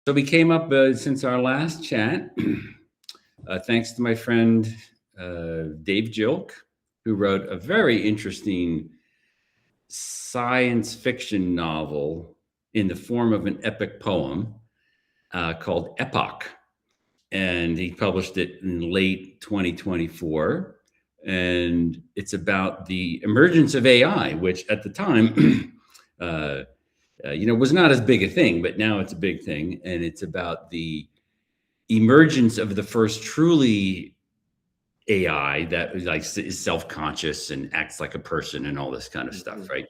So we came up since our last chat, thanks to my friend Dave Jilk, who wrote a very interesting science fiction novel in the form of an epic poem called Epoch. And he published it in late 2024. And it's about the emergence of AI, which at the time, was not as big a thing, but now it's a big thing. And it's about the emergence of the first truly AI that is self-conscious and acts like a person and all this kind of stuff, right?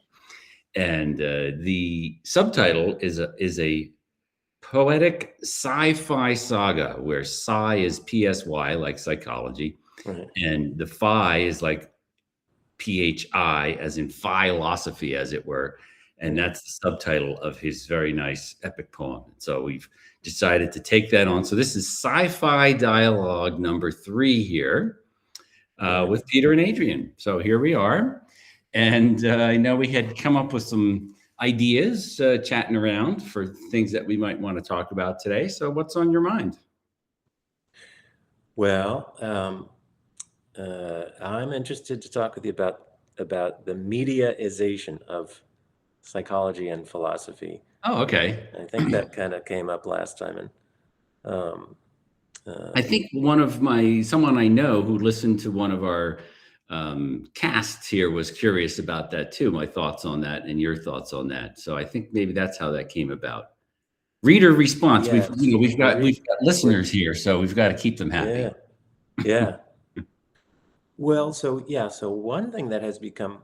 And the subtitle is a poetic sci-fi saga where psi is psy like psychology, and the phi is like phi as in philosophy, as it were. And that's the subtitle of his very nice epic poem. So we've decided to take that on. So this is Psy-Phi dialogue number 3 here with Peter and Adrian. So here we are. And I know we had come up with some ideas chatting around for things that we might want to talk about today. So what's on your mind? Well, I'm interested to talk with you about the mediaization of psychology and philosophy. Oh, okay. I think that kind of came up last time, and I think someone I know who listened to one of our casts here was curious about that too. My thoughts on that and your thoughts on that. So I think maybe that's how that came about. Reader response. Yes. We've got listeners here, so we've got to keep them happy. Yeah. Well, so one thing that has become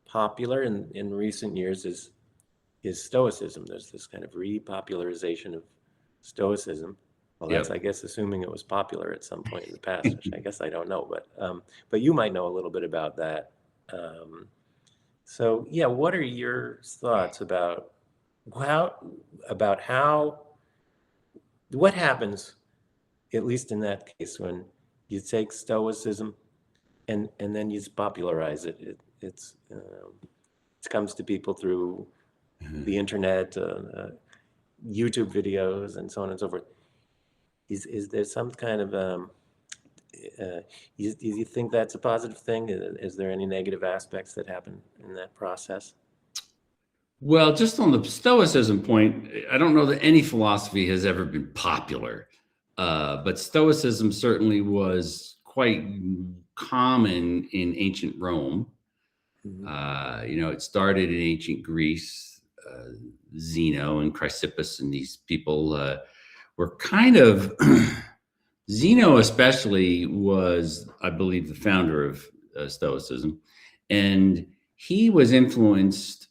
popular in recent years is Stoicism. There's this kind of repopularization of Stoicism. Well, that's, I guess, assuming it was popular at some point in the past, which I guess I don't know, but you might know a little bit about that. So yeah, what are your thoughts about what happens, at least in that case, when you take Stoicism and then you popularize it? It comes to people through the internet, YouTube videos, and so on and so forth. Is there some kind of do you think that's a positive thing? Is there any negative aspects that happen in that process? Well, just on the Stoicism point, I don't know that any philosophy has ever been popular, but Stoicism certainly was quite common in ancient Rome. It started in ancient Greece. Zeno and Chrysippus and these people were kind of Zeno especially was, I believe, the founder of Stoicism, and he was influenced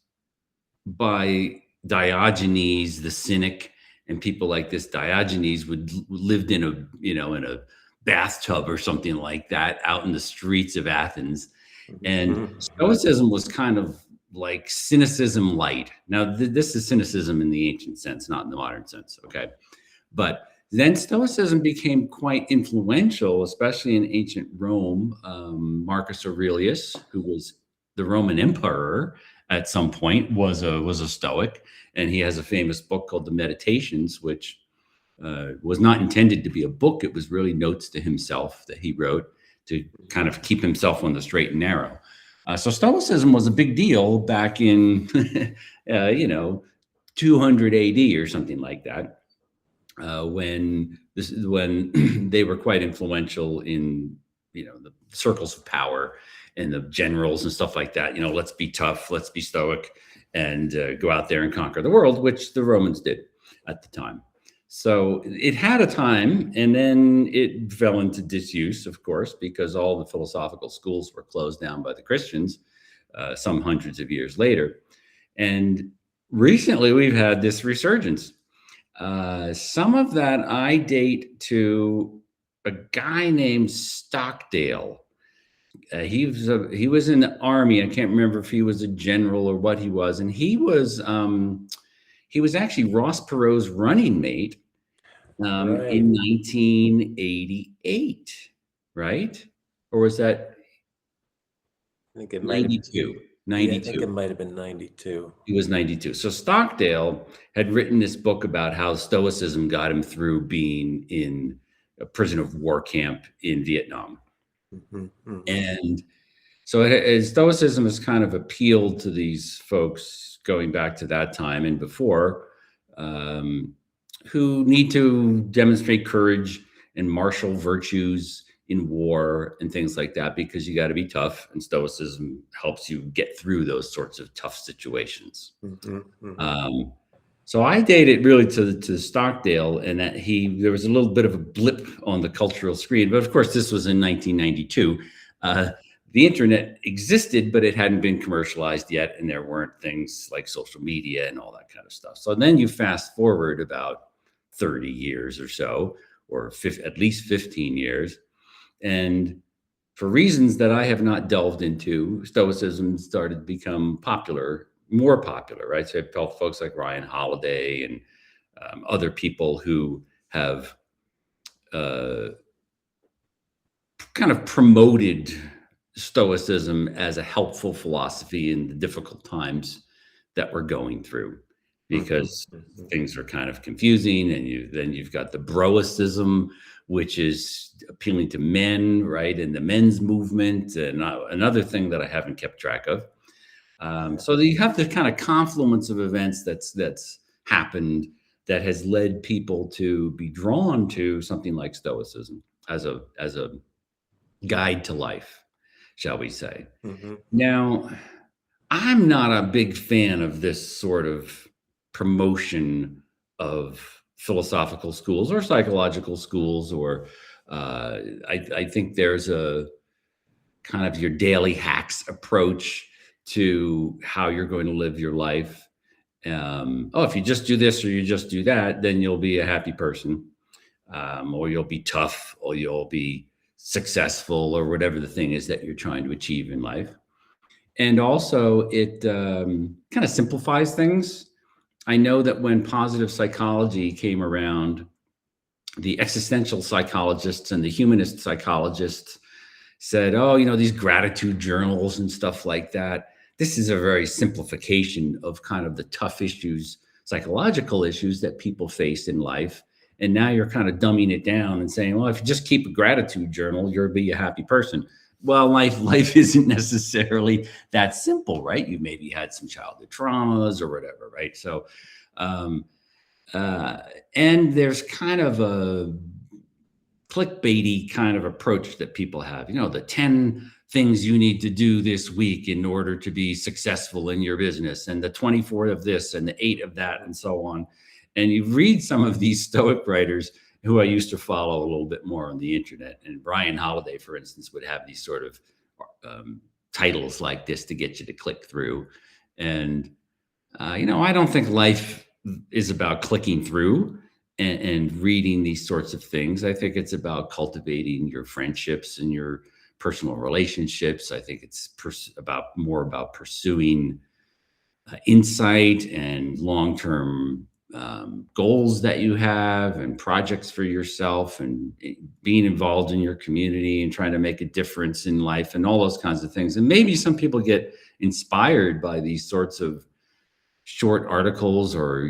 by Diogenes the Cynic and people like this. Diogenes lived in a bathtub or something like that out in the streets of Athens, and Stoicism was kind of like cynicism light. Now, this is cynicism in the ancient sense, not in the modern sense, okay? But then Stoicism became quite influential, especially in ancient Rome. Marcus Aurelius, who was the Roman emperor at some point, was a Stoic, and he has a famous book called The Meditations, which was not intended to be a book. It was really notes to himself that he wrote to kind of keep himself on the straight and narrow. So Stoicism was a big deal back in, 200 AD or something like that, when they were quite influential in, the circles of power and the generals and stuff like that. Let's be tough, let's be stoic, and go out there and conquer the world, which the Romans did at the time. So it had a time, and then it fell into disuse, of course, because all the philosophical schools were closed down by the Christians some hundreds of years later. And recently we've had this resurgence. Some of that I date to a guy named Stockdale. He was in the army. I can't remember if he was a general or what he was. And he was actually Ross Perot's running mate in 1988, right? Or was that I think it 92? Yeah, I think it 92. might have been 92. He was 92. So Stockdale had written this book about how Stoicism got him through being in a prison of war camp in Vietnam. Hmm. Hmm. And so Stoicism has kind of appealed to these folks going back to that time and before, um, who need to demonstrate courage and martial virtues in war and things like that, because you got to be tough. And Stoicism helps you get through those sorts of tough situations. Hmm. Hmm. Um, so I date it really to Stockdale, and that there was a little bit of a blip on the cultural screen, but of course this was in 1992. The internet existed, but it hadn't been commercialized yet, and there weren't things like social media and all that kind of stuff. So then you fast forward about 30 years or so, or at least 15 years, and for reasons that I have not delved into, Stoicism started to become more popular, right? So folks like Ryan Holiday and other people who have uh, kind of promoted Stoicism as a helpful philosophy in the difficult times that we're going through, Hmm. because things are kind of confusing. And then you've got the Broicism, which is appealing to men, right? And the men's movement, and another thing that I haven't kept track of. So you have the kind of confluence of events that's happened that has led people to be drawn to something like Stoicism as a guide to life, shall we say. Hmm. Now, I'm not a big fan of this sort of promotion of philosophical schools or psychological schools, or I think there's a kind of your daily hacks approach to how you're going to live your life. Oh, if you just do this or you just do that, then you'll be a happy person, or you'll be tough, or you'll be successful, or whatever the thing is that you're trying to achieve in life. And also, it kind of simplifies things. I know that when positive psychology came around, the existential psychologists and the humanist psychologists said, oh, these gratitude journals and stuff like that. This is a very simplification of kind of the tough issues, psychological issues that people face in life. And now you're kind of dumbing it down and saying, well, if you just keep a gratitude journal, you'll be a happy person. Well, life isn't necessarily that simple, right? You maybe had some childhood traumas or whatever, right? So, um, uh, and there's kind of a clickbaity kind of approach that people have. The 10 things you need to do this week in order to be successful in your business, and the 24 of this and the 8 of that, and so on. And you read some of these Stoic writers who I used to follow a little bit more on the internet. And Brian Holiday, for instance, would have these sort of titles like this to get you to click through. And I don't think life is about clicking through and reading these sorts of things. I think it's about cultivating your friendships and your personal relationships. I think it's more about pursuing insight and long-term goals that you have, and projects for yourself, and being involved in your community and trying to make a difference in life, and all those kinds of things. And maybe some people get inspired by these sorts of short articles, or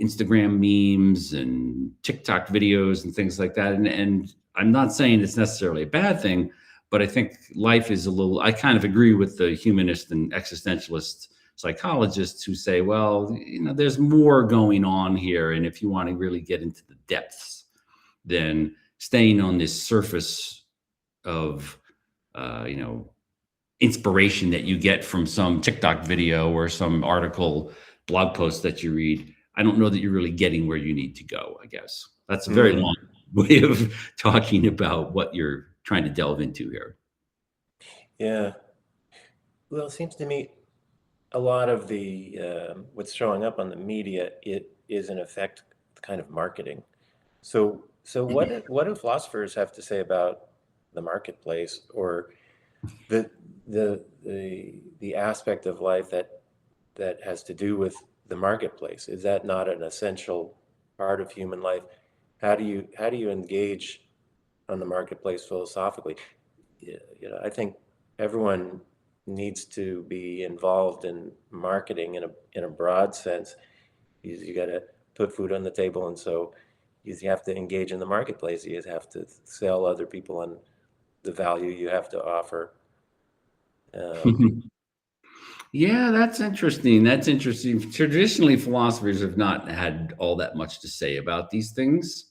Instagram memes and TikTok videos and things like that. And I'm not saying it's necessarily a bad thing, but I think life is I kind of agree with the humanist and existentialist psychologists who say, well, there's more going on here, and if you want to really get into the depths, then staying on this surface of you know inspiration that you get from some TikTok video or some article, blog post that you read, I don't know that you're really getting where you need to go, I guess. That's a very long way of talking about what you're trying to delve into here. Yeah. Well, it seems to me a lot of the what's showing up on the media, it is in effect kind of marketing. So what do philosophers have to say about the marketplace, or the the aspect of life that has to do with the marketplace? Is that not an essential part of human life? How do you engage on the marketplace philosophically? I think everyone needs to be involved in marketing in a broad sense. You got to put food on the table, and so you have to engage in the marketplace. You have to sell other people on the value you have to offer. Yeah, that's interesting. That's interesting. Traditionally, philosophers have not had all that much to say about these things.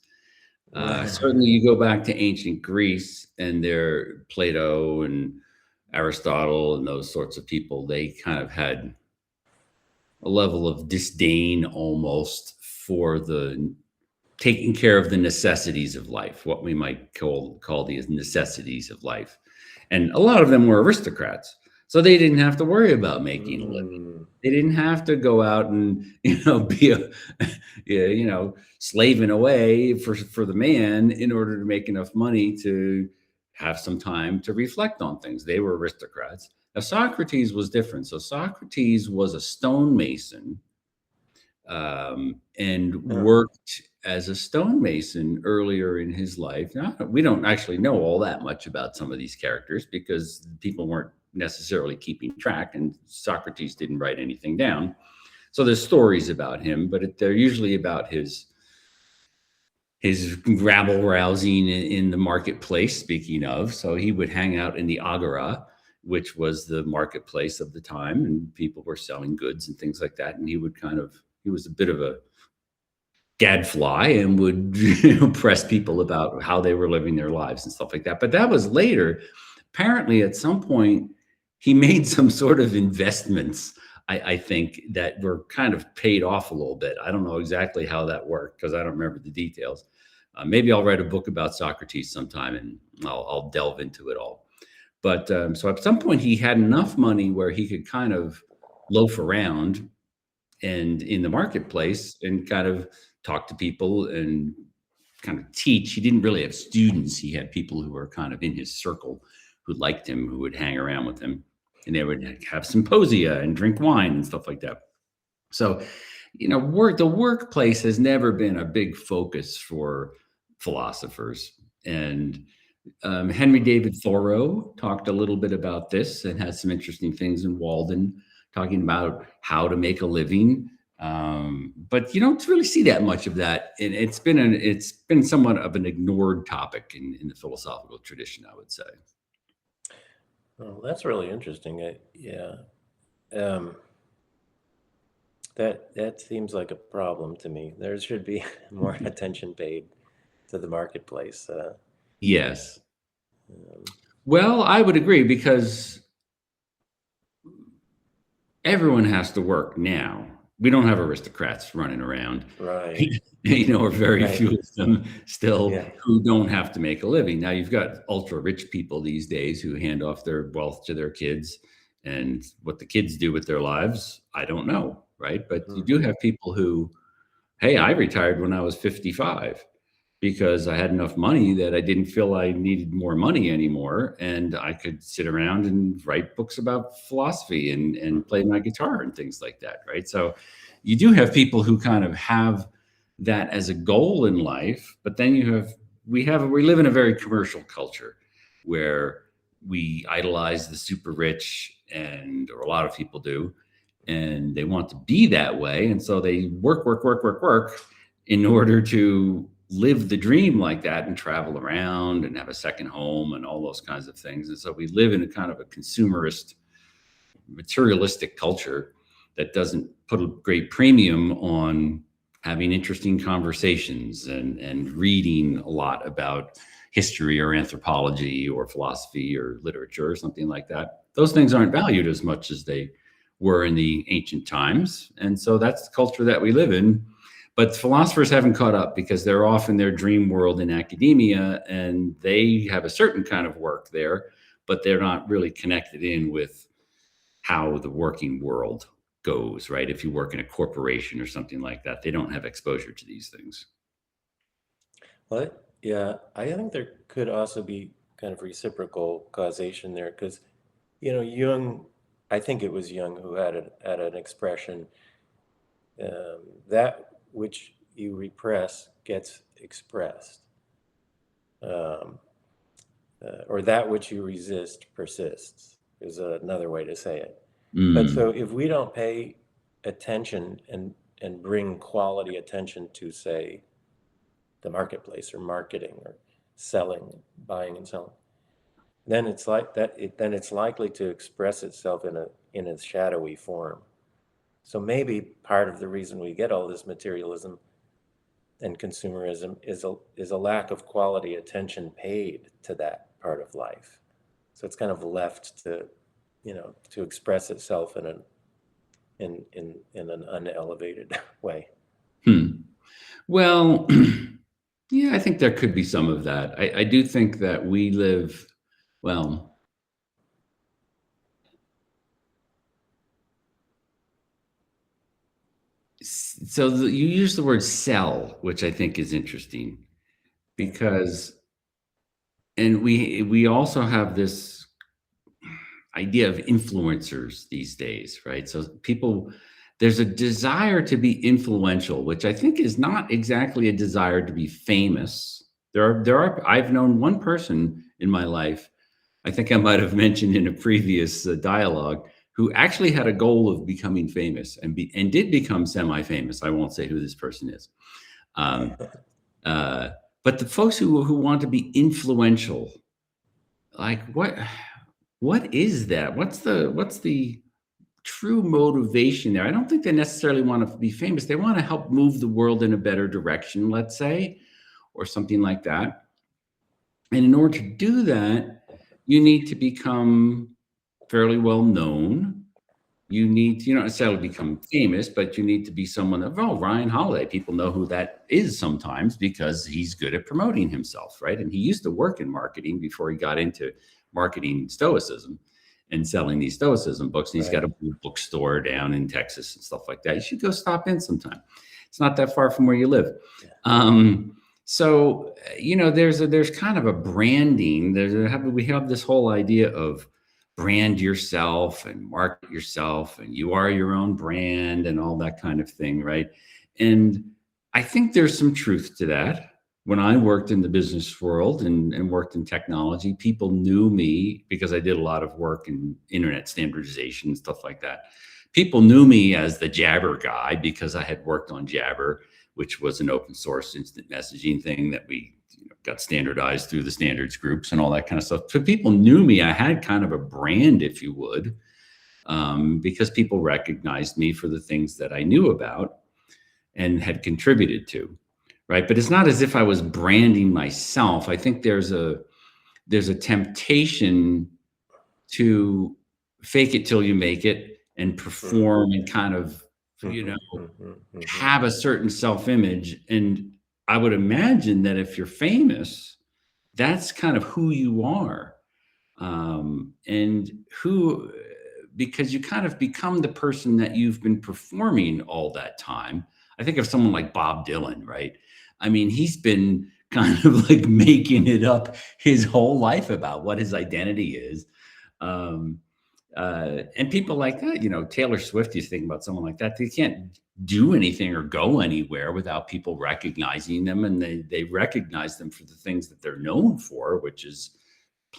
Certainly, you go back to ancient Greece and their Plato and Aristotle and those sorts of people, they kind of had a level of disdain almost for the taking care of the necessities of life, what we might call the necessities of life. And a lot of them were aristocrats. So they didn't have to worry about making a living. They didn't have to go out and, be a, slaving away for the man in order to make enough money to have some time to reflect on things. They were aristocrats. Now, Socrates was different. So Socrates was a stonemason, and worked as a stonemason earlier in his life. Now, we don't actually know all that much about some of these characters because people weren't necessarily keeping track, and Socrates didn't write anything down. So there's stories about him, but they're usually about his rabble rousing in the marketplace. Speaking of, so he would hang out in the agora, which was the marketplace of the time, and people were selling goods and things like that. And he was a bit of a gadfly and would press people about how they were living their lives and stuff like that. But that was later. Apparently, at some point, he made some sort of investments, I think, that were kind of paid off a little bit. I don't know exactly how that worked because I don't remember the details. Maybe I'll write a book about Socrates sometime and I'll delve into it all. But so at some point, he had enough money where he could kind of loaf around and in the marketplace and kind of talk to people and kind of teach. He didn't really have students. He had people who were kind of in his circle who liked him, who would hang around with him, and they would have symposia and drink wine and stuff like that. So, the workplace has never been a big focus for philosophers. And Henry David Thoreau talked a little bit about this and has some interesting things in Walden, talking about how to make a living. But you don't really see that much of that. And it's been somewhat of an ignored topic in the philosophical tradition, I would say. Well, that's really interesting. Yeah. That seems like a problem to me. There should be more attention paid to the marketplace. Yes. Well, I would agree because everyone has to work now. We don't have aristocrats running around, Right. or very Right. few of them still Yeah. who don't have to make a living. Now you've got ultra rich people these days who hand off their wealth to their kids, and what the kids do with their lives, I don't know, right? But you do have people who, hey, I retired when I was 55 because I had enough money that I didn't feel I needed more money anymore. And I could sit around and write books about philosophy and play my guitar and things like that. Right. So you do have people who kind of have that as a goal in life, but then we live in a very commercial culture where we idolize the super rich, or a lot of people do, and they want to be that way. And so they work in order to live the dream like that and travel around and have a second home and all those kinds of things. And so we live in a kind of a consumerist, materialistic culture that doesn't put a great premium on having interesting conversations and reading a lot about history or anthropology or philosophy or literature or something like that. Those things aren't valued as much as they were in the ancient times. And so that's the culture that we live in. But philosophers haven't caught up because they're off in their dream world in academia, and they have a certain kind of work there, but they're not really connected in with how the working world goes, right? If you work in a corporation or something like that, they don't have exposure to these things. Well, yeah, I think there could also be kind of reciprocal causation there because, Jung, I think it was Jung who had an expression, that which you repress gets expressed, or that which you resist persists. is another way to say it. But Mm. so if we don't pay attention and bring quality attention to, say, the marketplace or marketing or selling, buying and selling, then it's like that. Then it's likely to express itself in a shadowy form. So maybe part of the reason we get all this materialism and consumerism is a lack of quality attention paid to that part of life. So it's kind of left to, to express itself in an unelevated way. Hmm. Well, yeah, I think there could be some of that. I do think that we live, well, so you use the word sell, which I think is interesting Yeah. because, and we also have this idea of influencers these days, right? So people, there's a desire to be influential, which I think is not exactly a desire to be famous. I've known one person in my life, I think I might have mentioned in a previous dialogue, who actually had a goal of becoming famous and did become semi-famous. I won't say who this person is. Um, uh, but the folks who want to be influential, like what is that? What's the true motivation there? I don't think they necessarily want to be famous. They want to help move the world in a better direction, let's say, or something like that. And in order to do that, you need to become fairly well known. You need to, you don't necessarily become famous, but you need to be someone of, oh, Ryan Holiday. People know who that is sometimes because he's good at promoting himself, right? And he used to work in marketing before he got into marketing stoicism and selling these stoicism books. And he's got Right. a bookstore down in Texas and stuff like that. You should go stop in sometime. It's not that far from where you live. Yeah. So there's kind of a branding. We have this whole idea of brand yourself and market yourself, and you are your own brand and all that kind of thing, right? And I think there's some truth to that. When I worked in the business world and worked in technology, people knew me because I did a lot of work in internet standardization and stuff like that. People knew me as the Jabber guy because I had worked on Jabber, which was an open source instant messaging thing that we got standardized through the standards groups and all that kind of stuff. So people knew me. I had kind of a brand, if you would, because people recognized me for the things that I knew about and had contributed to, right? But it's not as if I was branding myself. I think there's a temptation to fake it till you make it and perform and kind of, you know, have a certain self-image. And I would imagine that if you're famous, that's kind of who you are. And because you kind of become the person that you've been performing all that time. I think of someone like Bob Dylan, right? I mean, he's been kind of like making it up his whole life about what his identity is. Um, and people like that, Taylor Swift, you think about someone like that, they can't do anything or go anywhere without people recognizing them. And they recognize them for the things that they're known for, which is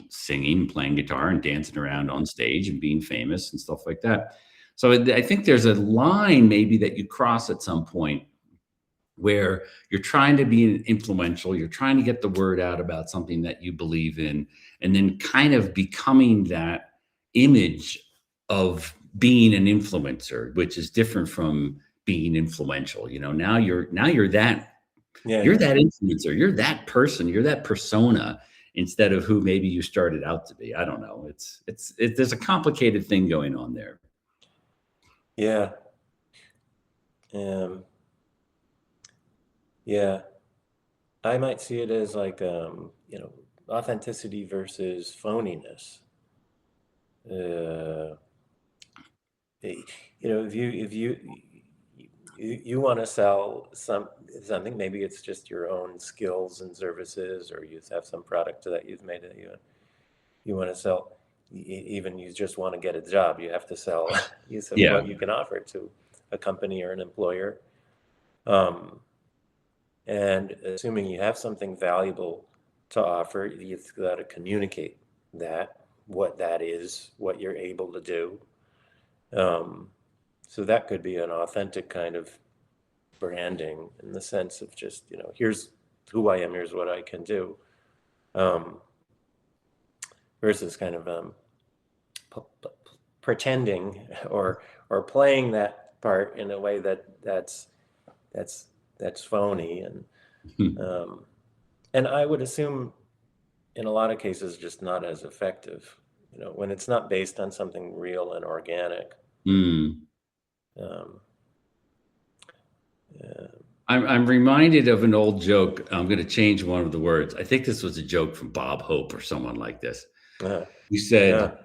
singing, playing guitar and dancing around on stage and being famous and stuff like that. So I think there's a line maybe that you cross at some point where you're trying to be influential, you're trying to get the word out about something that you believe in, and then kind of becoming that image of being an influencer, which is different from being influential. Now you're that Yeah. you're that influencer, you're that person, you're that persona instead of who maybe you started out to be. I don't know. There's a complicated thing going on there. Yeah. Yeah. I might see it as like, authenticity versus phoniness. If you want to sell something, maybe it's just your own skills and services, or you have some product that you've made that you want to sell. Even you just want to get a job, you have to sell Yeah. what you can offer to a company or an employer. And assuming you have something valuable to offer, you've got to communicate that what that is, what you're able to do. So that could be an authentic kind of branding in the sense of just, here's who I am, here's what I can do, versus kind of pretending or playing that part in a way that's phony, and I would assume in a lot of cases just not as effective, when it's not based on something real and organic. Um, I'm reminded of an old joke. I'm going to change one of the words. I think this was a joke from Bob Hope or someone like this. He said,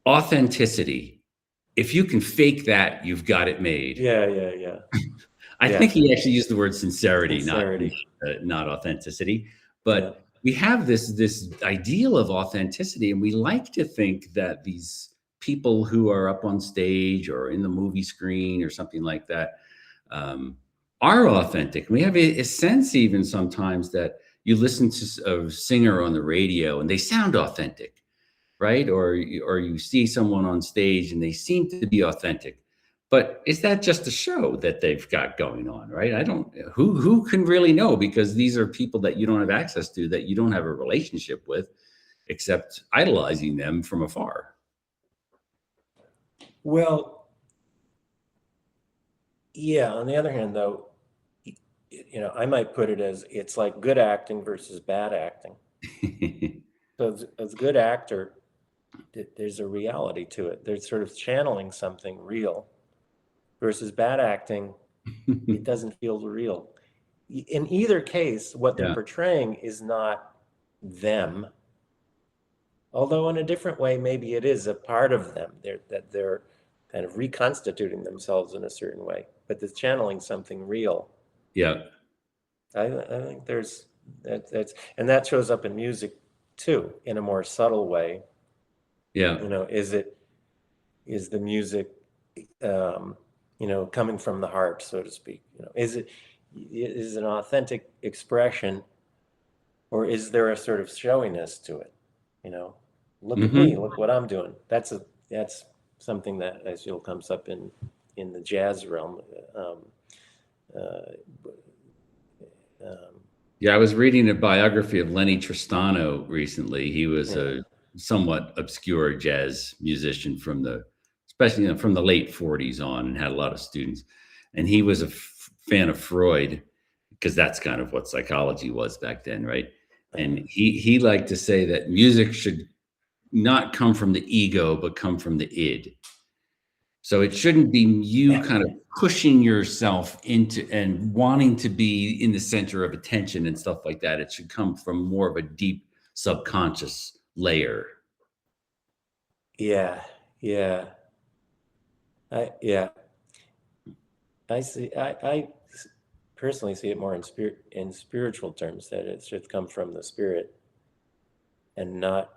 authenticity. If you can fake that, you've got it made. Yeah. I think he actually used the word sincerity. Sincerity. Not authenticity. But we have this ideal of authenticity, and we like to think that these people who are up on stage or in the movie screen or something like that are authentic. We have a sense even sometimes that you listen to a singer on the radio and they sound authentic, right? Or you see someone on stage and they seem to be authentic. But is that just a show that they've got going on, right? Who can really know, because these are people that you don't have access to, that you don't have a relationship with, except idolizing them from afar. Well, yeah, on the other hand, though, I might put it as it's like good acting versus bad acting. So as a good actor, there's a reality to it. They're sort of channeling something real, versus bad acting, it doesn't feel real. In either case, what they're portraying is not them, although in a different way, maybe it is a part of them. They're kind of reconstituting themselves in a certain way, but they're channeling something real. Yeah. I think there's and that shows up in music too, in a more subtle way. Yeah. Is the music, coming from the heart, so to speak? Is it an authentic expression, or is there a sort of showiness to it? Look at me, look what I'm doing. That's something that I feel comes up in the jazz realm. Yeah, I was reading a biography of Lenny Tristano recently. He was a somewhat obscure jazz musician especially from the late 40s on, and had a lot of students. And he was a fan of Freud, because that's kind of what psychology was back then, right? And he liked to say that music should not come from the ego, but come from the id. So it shouldn't be you kind of pushing yourself into and wanting to be in the center of attention and stuff like that. It should come from more of a deep subconscious layer. Yeah. I see. I personally see it more in spiritual terms, that it should come from the spirit and not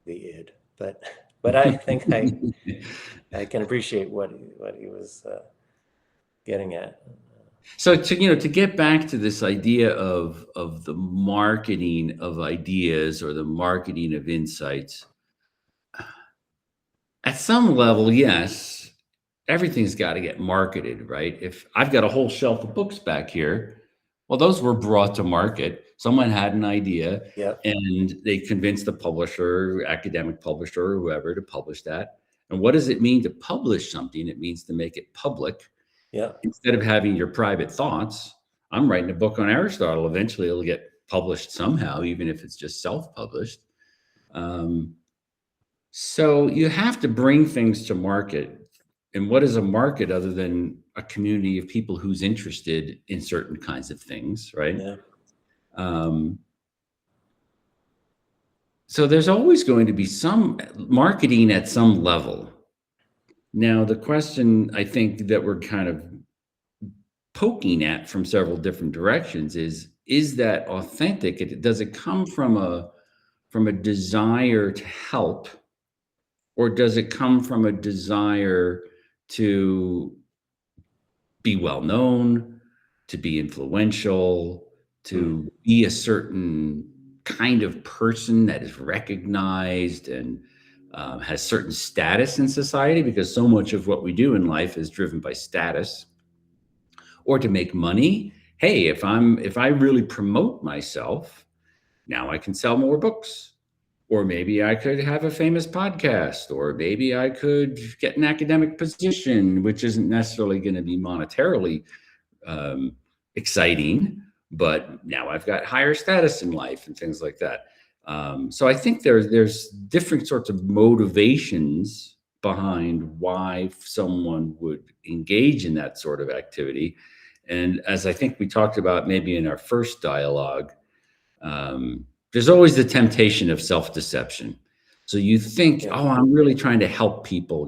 the id. But I think I can appreciate what he was getting at. So to get back to this idea of the marketing of ideas or the marketing of insights, at some level, yes, everything's got to get marketed, right? If I've got a whole shelf of books back here, well, those were brought to market. Someone had an idea, and they convinced the publisher, academic publisher, or whoever, to publish that. And what does it mean to publish something? It means to make it public. Yeah. Instead of having your private thoughts. I'm writing a book on Aristotle. Eventually it'll get published somehow, even if it's just self-published. So you have to bring things to market. And what is a market other than a community of people who's interested in certain kinds of things, right? Yeah. So there's always going to be some marketing at some level. Now, the question I think that we're kind of poking at from several different directions is that authentic? Does it come from a desire to help, or does it come from a desire to be well known, to be influential, to be a certain kind of person that is recognized? And has certain status in society, because so much of what we do in life is driven by status, or to make money. Hey, if I really promote myself, now I can sell more books, or maybe I could have a famous podcast, or maybe I could get an academic position, which isn't necessarily going to be monetarily exciting, but now I've got higher status in life and things like that. So I think there's different sorts of motivations behind why someone would engage in that sort of activity. And as I think we talked about maybe in our first dialogue, there's always the temptation of self-deception. So you think, oh, I'm really trying to help people,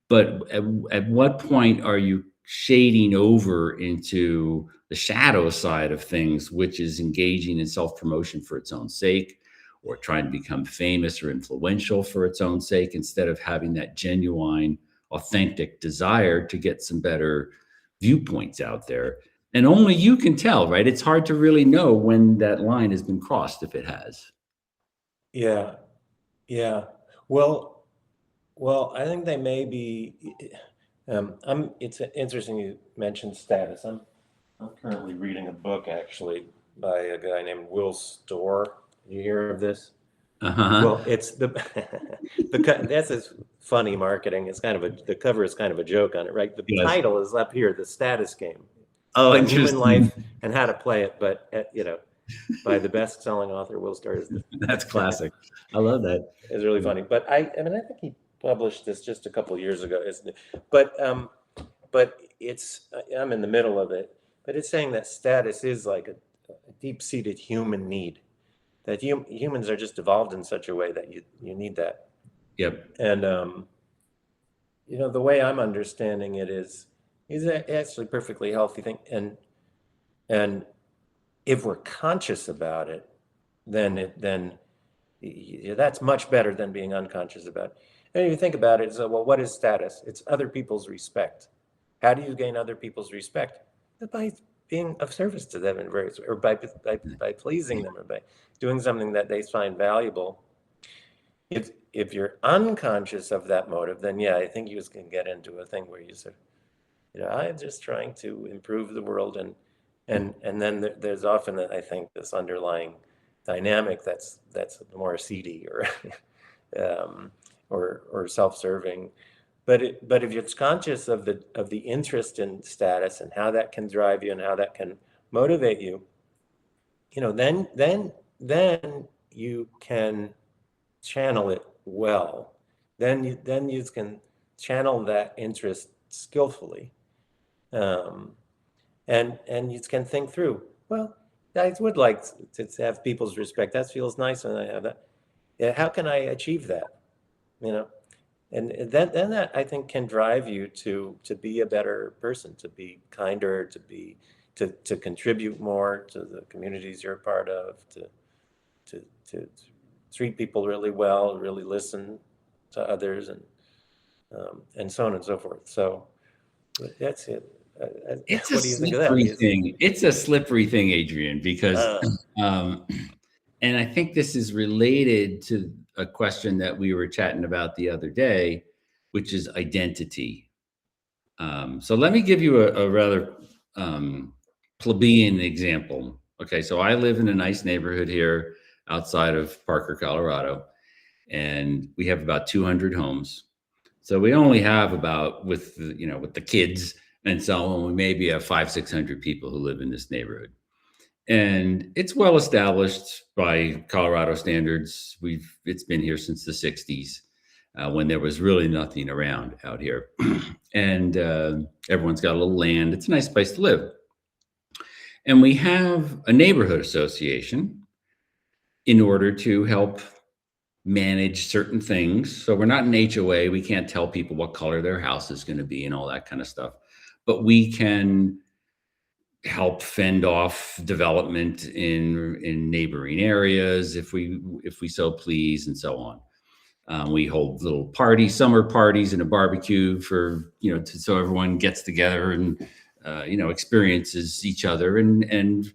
but at what point are you shading over into the shadow side of things, which is engaging in self-promotion for its own sake, or trying to become famous or influential for its own sake, instead of having that genuine, authentic desire to get some better viewpoints out there? And only you can tell, right? It's hard to really know when that line has been crossed, if it has. Yeah. Well, I think they may be. It's interesting you mentioned status. I'm currently reading a book actually by a guy named Will Storr. You hear of this? Well, it's that's his funny marketing. It's kind of the cover is kind of a joke on it, right? The title is up here, The Status Game. Oh, like human life and how to play it, but by the best-selling author Will Storr. That's classic. I love that. It's really funny. But I think he published this just a couple of years ago, isn't it? But it's I'm in the middle of it. But it's saying that status is like a deep-seated human need. That humans are just evolved in such a way that you need that. Yep. And the way I'm understanding it is actually a perfectly healthy thing. And if we're conscious about it, then that's much better than being unconscious about it. And if you think about it, well, what is status? It's other people's respect. How do you gain other people's respect? By being of service to them in various ways, or by pleasing them, or by doing something that they find valuable. If you're unconscious of that motive, then I think you can get into a thing where you say, I'm just trying to improve the world, and then there's often, I think, this underlying dynamic that's more seedy or self-serving. But if you're conscious of the interest in status and how that can drive you and how that can motivate you, then you can channel it well. Then you can channel that interest skillfully. And you can think through, well, I would like to have people's respect. That feels nice when I have that. How can I achieve that? And then that, I think, can drive you to be a better person, to be kinder, to contribute more to the communities you're a part of, to treat people really well, really listen to others, and so on and so forth. So that's it. What do you think of that? It's a slippery thing, Adrian, because, and I think this is related to a question that we were chatting about the other day, which is identity. So let me give you a rather plebeian example. Okay, so I live in a nice neighborhood here outside of Parker, Colorado, and we have about 200 homes. So we only have about, with the kids and so on, we maybe have 500-600 people who live in this neighborhood. And it's well established by Colorado standards. It's been here since the 60s, when there was really nothing around out here. And everyone's got a little land. It's a nice place to live. And we have a neighborhood association in order to help manage certain things. So we're not an HOA. We can't tell people what color their house is going to be and all that kind of stuff. But we can help fend off development in neighboring areas if we so please, and so on. We hold little parties, summer parties, and a barbecue for so everyone gets together and experiences each other and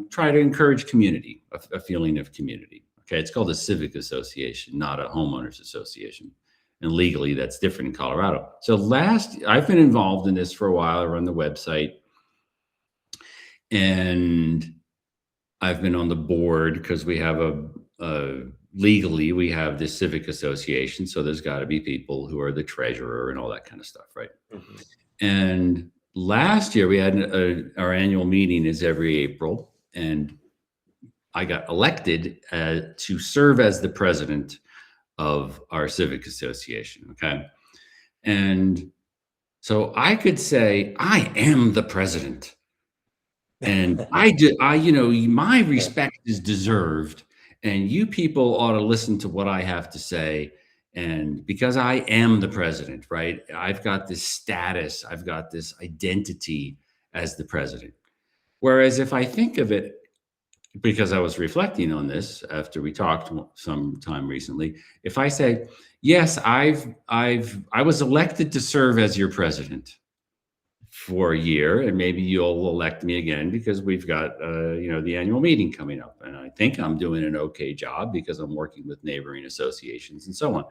try to encourage community, a feeling of community. Okay. It's called a civic association, not a homeowners association. And legally, that's different in Colorado. So I've been involved in this for a while. I run the website, and I've been on the board because we have legally, we have this civic association. So there's got to be people who are the treasurer and all that kind of stuff, right? Mhm. And last year we had our annual meeting is every April, and I got elected to serve as the president of our civic association. Okay. And so I could say, I am the president. And my respect is deserved. And you people ought to listen to what I have to say. And because I am the president, right? I've got this status, I've got this identity as the president. Whereas if I think of it, because I was reflecting on this after we talked sometime recently, if I say, yes, I was elected to serve as your president for a year, and maybe you'll elect me again because we've got the annual meeting coming up, and I think I'm doing an okay job because I'm working with neighboring associations and so on.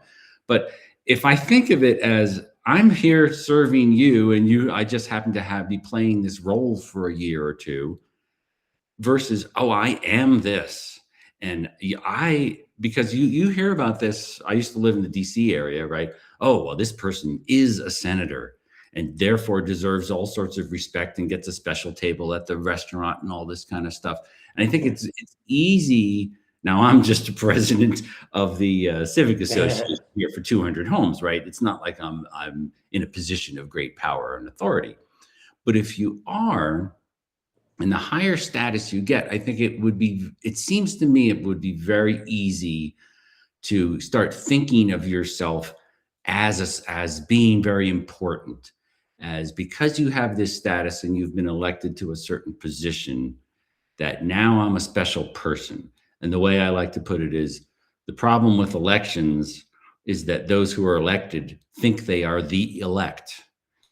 But if I think of it as I'm here serving you, and I just happen to be playing this role for a year or two, versus, oh, I am this. And because you hear about this, I used to live in the DC area, right? Oh, well, this person is a senator and therefore deserves all sorts of respect and gets a special table at the restaurant and all this kind of stuff. And I think it's easy. Now I'm just a president of the Civic Association here for 200 homes, right? It's not like I'm in a position of great power and authority. But if you are, and the higher status you get, I think it seems to me it would be very easy to start thinking of yourself as being very important, as because you have this status and you've been elected to a certain position, that now I'm a special person. And the way I like to put it is, the problem with elections is that those who are elected think they are the elect,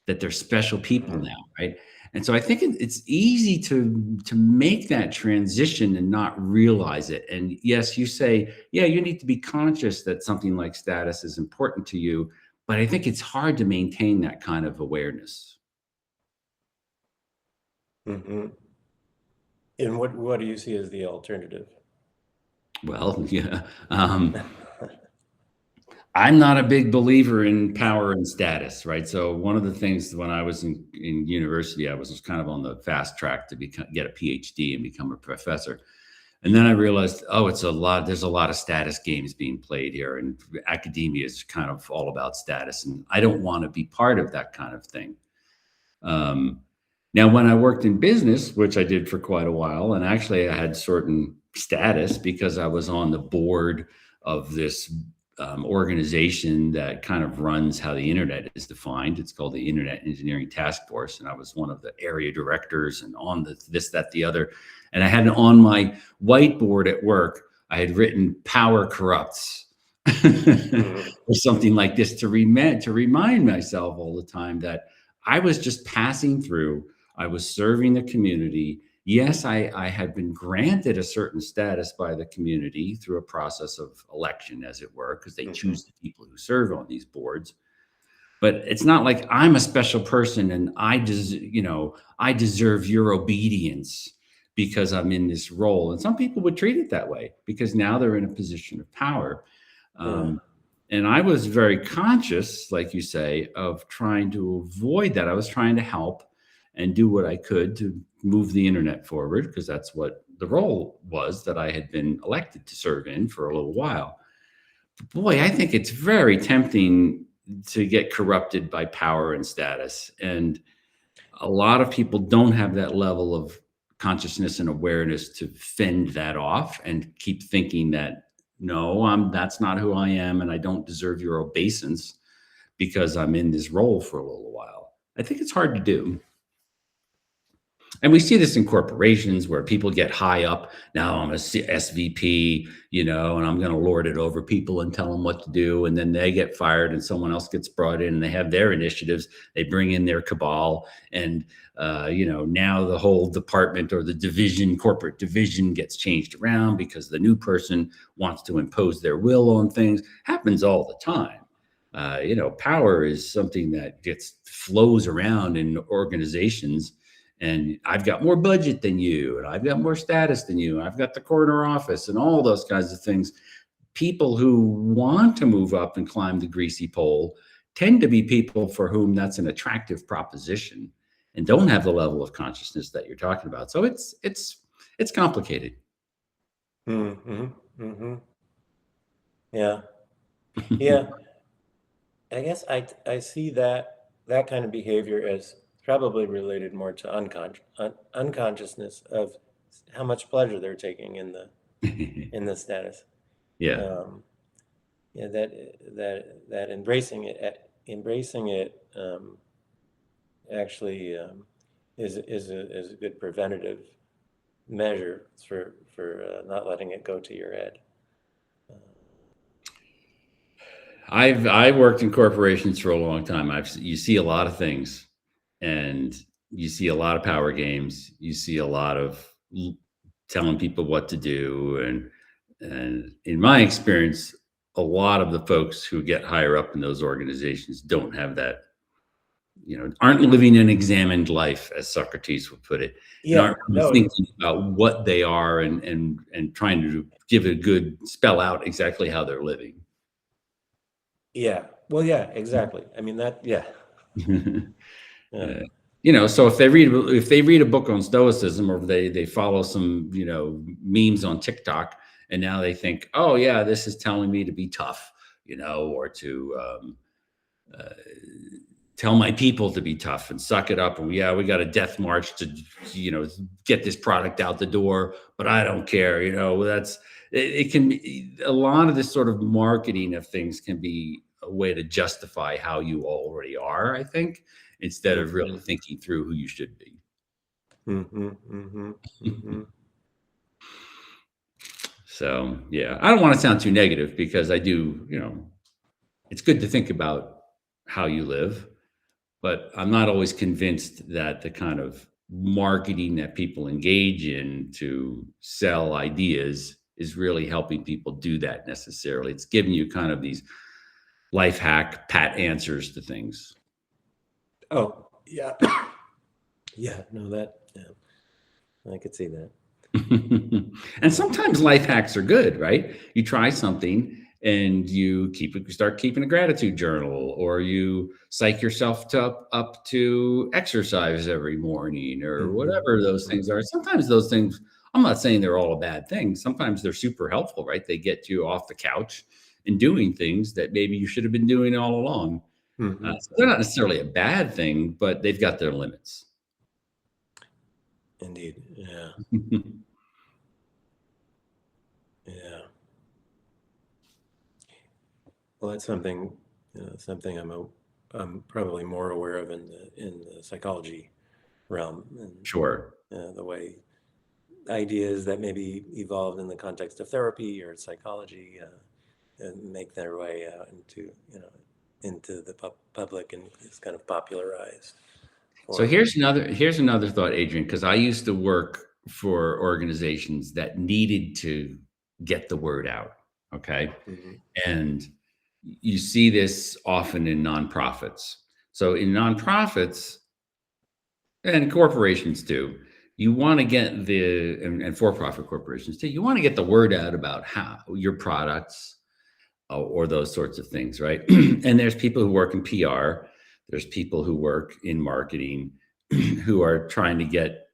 that they're special people now, right? And so I think it's easy to make that transition and not realize it. And yes, you say, yeah, you need to be conscious that something like status is important to you, but I think it's hard to maintain that kind of awareness. Mhm. And what do you see as the alternative? Well, yeah. I'm not a big believer in power and status, right? So one of the things when I was in university, I was just kind of on the fast track to get a PhD and become a professor. And then I realized, oh, there's a lot of status games being played here, and academia is kind of all about status. And I don't want to be part of that kind of thing. Now, when I worked in business, which I did for quite a while, and actually I had certain status because I was on the board of this organization that kind of runs how the internet is defined. It's called the Internet Engineering Task Force. And I was one of the area directors and on this, that, the other. And I had on my whiteboard at work, I had written "power corrupts" or something like this to remind myself all the time that I was just passing through. I was serving the community. Yes, I had been granted a certain status by the community through a process of election, as it were, because they choose the people who serve on these boards. But it's not like I'm a special person and I deserve your obedience because I'm in this role. And some people would treat it that way because now they're in a position of power. And I was very conscious, like you say, of trying to avoid that. I was trying to help and do what I could to move the internet forward, because that's what the role was that I had been elected to serve in for a little while. But boy, I think it's very tempting to get corrupted by power and status. And a lot of people don't have that level of consciousness and awareness to fend that off and keep thinking that, no, that's not who I am, and I don't deserve your obeisance because I'm in this role for a little while. I think it's hard to do. And we see this in corporations where people get high up. Now I'm a SVP, and I'm going to lord it over people and tell them what to do. And then they get fired and someone else gets brought in and they have their initiatives. They bring in their cabal. And, now the whole department or the division, corporate division gets changed around because the new person wants to impose their will on things. Happens all the time. Power is something that flows around in organizations. And I've got more budget than you, and I've got more status than you. I've got the corner office and all those kinds of things. People who want to move up and climb the greasy pole tend to be people for whom that's an attractive proposition and don't have the level of consciousness that you're talking about. So it's complicated. Mm-hmm. Mm-hmm. Yeah. Yeah. I guess I see that kind of behavior as probably related more to unconsciousness of how much pleasure they're taking in the status. Yeah. Yeah, that embracing it actually is a good preventative measure for not letting it go to your head. I worked in corporations for a long time. You see a lot of things, and you see a lot of power games. You see a lot of telling people what to do, and in my experience, a lot of the folks who get higher up in those organizations don't have that. Aren't living an examined life, as Socrates would put it. Yeah, and aren't thinking about what they are and trying to give a good spell out exactly how they're living. Yeah. Well, yeah, exactly. I mean yeah. Yeah. So if they read a book on Stoicism, or they follow some, memes on TikTok, and now they think, oh yeah, this is telling me to be tough, or to tell my people to be tough and suck it up. And we got a death march to, get this product out the door, but I don't care. It can be a lot of this sort of marketing of things can be a way to justify how you already are, I think, instead of really thinking through who you should be. Mm-hmm, mm-hmm, mm-hmm. So, yeah, I don't want to sound too negative, because I do, it's good to think about how you live, but I'm not always convinced that the kind of marketing that people engage in to sell ideas is really helping people do that necessarily. It's giving you kind of these life hack, pat answers to things. Oh, yeah. Yeah, no, I could see that. And sometimes life hacks are good, right? You try something and you start keeping a gratitude journal, or you psych yourself up to exercise every morning, or whatever those things are. Sometimes those things, I'm not saying they're all a bad thing. Sometimes they're super helpful, right? They get you off the couch and doing things that maybe you should have been doing all along. So they're not necessarily a bad thing, but they've got their limits. Indeed. Yeah. Yeah. Well, that's something I'm probably more aware of in the psychology realm, and Sure. the way ideas that maybe evolved in the context of therapy or psychology and make their way out into the public, and is kind of popularized. So here's another thought, Adrian, because I used to work for organizations that needed to get the word out. Okay. And you see this often in nonprofits. So in nonprofits and corporations too, you want to get and for-profit corporations too, you want to get the word out about how your products or those sorts of things, right? And there's people who work in PR. There's people who work in marketing who are trying to get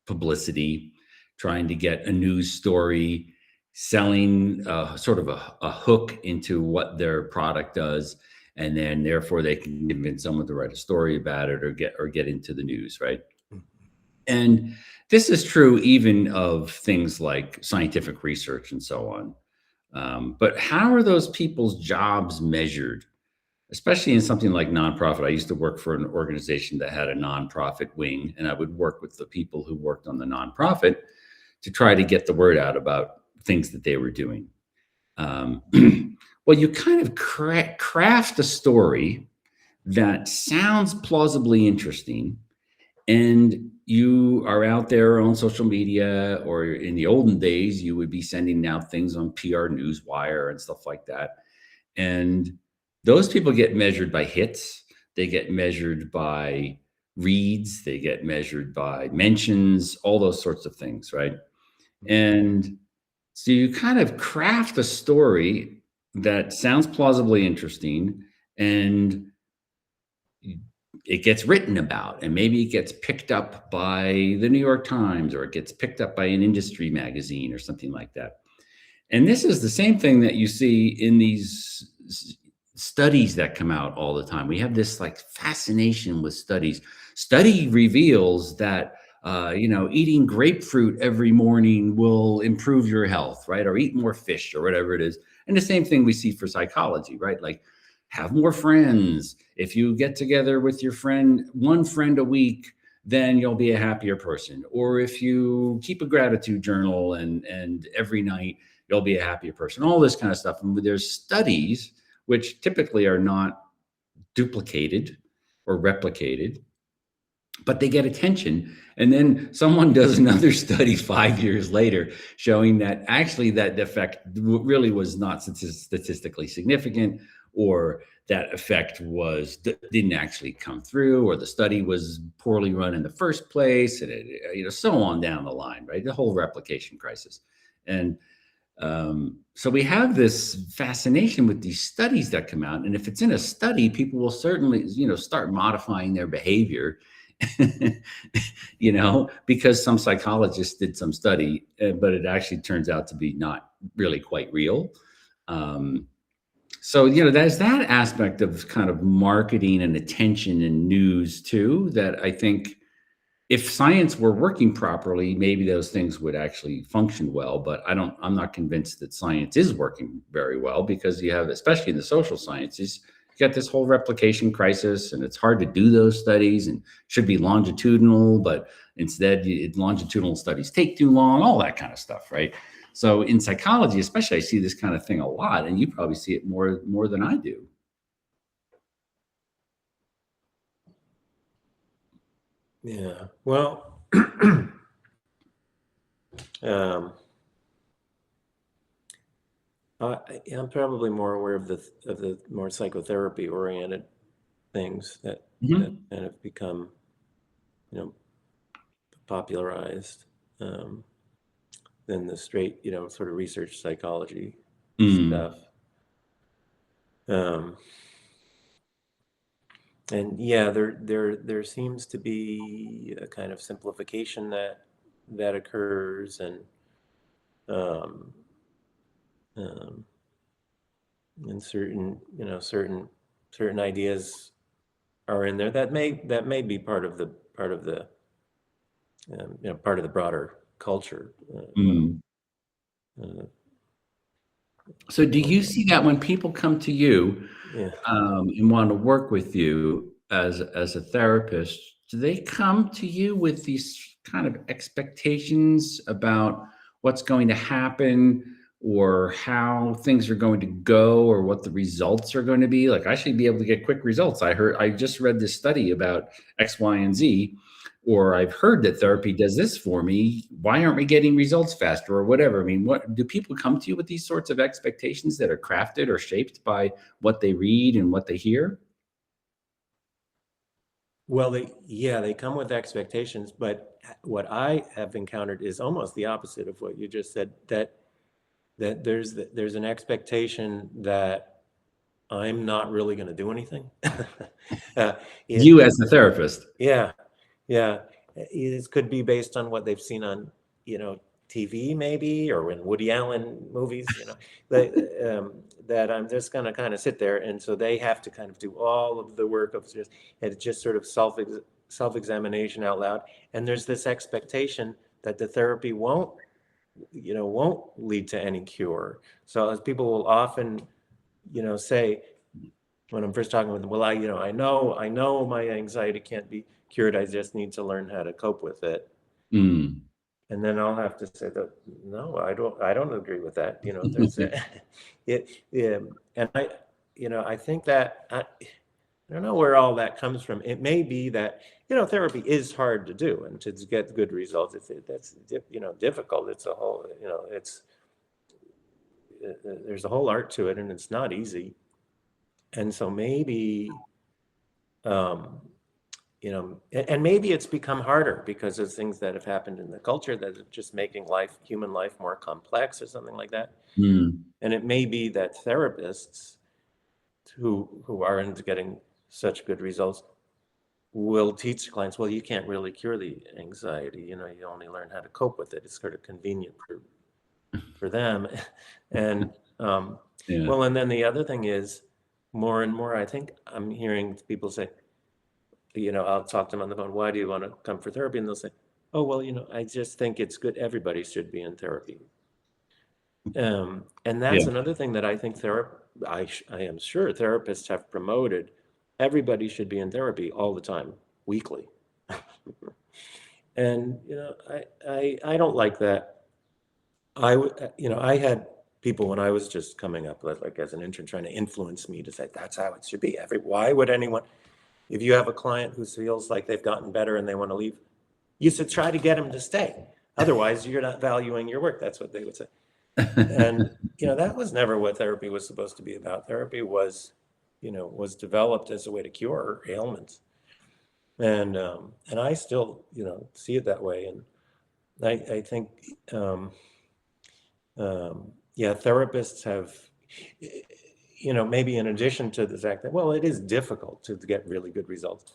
publicity, trying to get a news story, selling sort of a hook into what their product does, and then therefore they can convince someone to write a story about it or get into the news, right? And this is true even of things like scientific research and so on. But how are those people's jobs measured? especially in something like nonprofit. I used to work for an organization that had a nonprofit wing, and I would work with the people who worked on the nonprofit to try to get the word out about things that they were doing. Um, well, you kind of craft a story that sounds plausibly interesting, and you are out there on social media, or in the olden days, you would be sending out things on PR Newswire and stuff like that. And those people get measured by hits, they get measured by reads, they get measured by mentions, all those sorts of things, right? And so you kind of craft a story that sounds plausibly interesting, and it gets written about, and maybe it gets picked up by the New York Times, or it gets picked up by an industry magazine or something like that. And this is the same thing that you see in these studies that come out all the time. We have this like fascination with studies. Study reveals that eating grapefruit every morning will improve your health, right? Or eat more fish, or whatever it is. And the same thing we see for psychology, right? Like, have more friends. If you get together with your friend, one friend a week, then you'll be a happier person. Or if you keep a gratitude journal and every night, you'll be a happier person. All this kind of stuff. And there's studies which typically are not duplicated or replicated, but they get attention. And then someone does another study 5 years later showing that actually that effect really was not statistically significant, or that effect didn't actually come through, or the study was poorly run in the first place, and so on down the line, right? The whole replication crisis. And so we have this fascination with these studies that come out, and if it's in a study, people will certainly, start modifying their behavior, because some psychologist did some study, but it actually turns out to be not really quite real. So, there's that aspect of kind of marketing and attention and news too, that I think if science were working properly, maybe those things would actually function well. But I'm not convinced that science is working very well, because you have, especially in the social sciences, you got this whole replication crisis, and it's hard to do those studies, and should be longitudinal, but instead longitudinal studies take too long, all that kind of stuff, right? So in psychology, especially, I see this kind of thing a lot, and you probably see it more than I do. Yeah. Well, I'm probably more aware of the more psychotherapy oriented things that Mhm. kind of become, popularized, than the straight, sort of research psychology Mm. stuff. Um, and yeah, there seems to be a kind of simplification that occurs, um, um, and certain ideas are in there that may be part of the part of the broader culture. Mm. Uh, So do you see that when people come to you, yeah. and want to work with you as a therapist, do they come to you with these kind of expectations about what's going to happen, or how things are going to go, or what the results are going to be? Like, I should be able to get quick results. I just read this study about X, Y, and Z, or I've heard that therapy does this for me. Why aren't we getting results faster, or whatever? I mean, what do people come to you with these sorts of expectations that are crafted or shaped by what they read and what they hear? Well, they come with expectations, but what I have encountered is almost the opposite of what you just said, that there's an expectation that I'm not really going to do anything. uh, it, You as a therapist. yeah, yeah. It could be based on what they've seen on, TV maybe, or in Woody Allen movies, that I'm just going to kind of sit there. And so they have to kind of do all of the work of just sort of self-examination out loud. And there's this expectation that the therapy won't lead to any cure. So as people will often, say, when I'm first talking with them, well, I know my anxiety can't be cured. I just need to learn how to cope with it. Mm. And then I'll have to say that, no, I don't agree with that. There's and I think that I don't know where all that comes from. It may be that, therapy is hard to do, and to get good results, that's difficult. It's a whole, there's a whole art to it, and it's not easy. And so maybe, um, and maybe it's become harder because of things that have happened in the culture that are just making human life more complex or something like that. Mm. And it may be that therapists who aren't getting such good results will teach clients, well, you can't really cure the anxiety. You only learn how to cope with it. It's sort of convenient for them. And Yeah. well, and then the other thing is, more and more, I think I'm hearing people say, I'll talk to them on the phone, why do you want to come for therapy? And they'll say, oh, well, I just think it's good. Everybody should be in therapy. And that's Yeah. another thing that I think I am sure therapists have promoted. Everybody should be in therapy all the time, weekly. And, I don't like that. I had people when I was just coming up, like as an intern, trying to influence me to say, that's how it should be. Why would anyone, if you have a client who feels like they've gotten better and they want to leave, you should try to get them to stay. Otherwise, you're not valuing your work. That's what they would say. And, that was never what therapy was supposed to be about. Therapy was developed as a way to cure ailments. And I still, see it that way. And I think, yeah, therapists have, maybe in addition to the fact that, well, it is difficult to get really good results.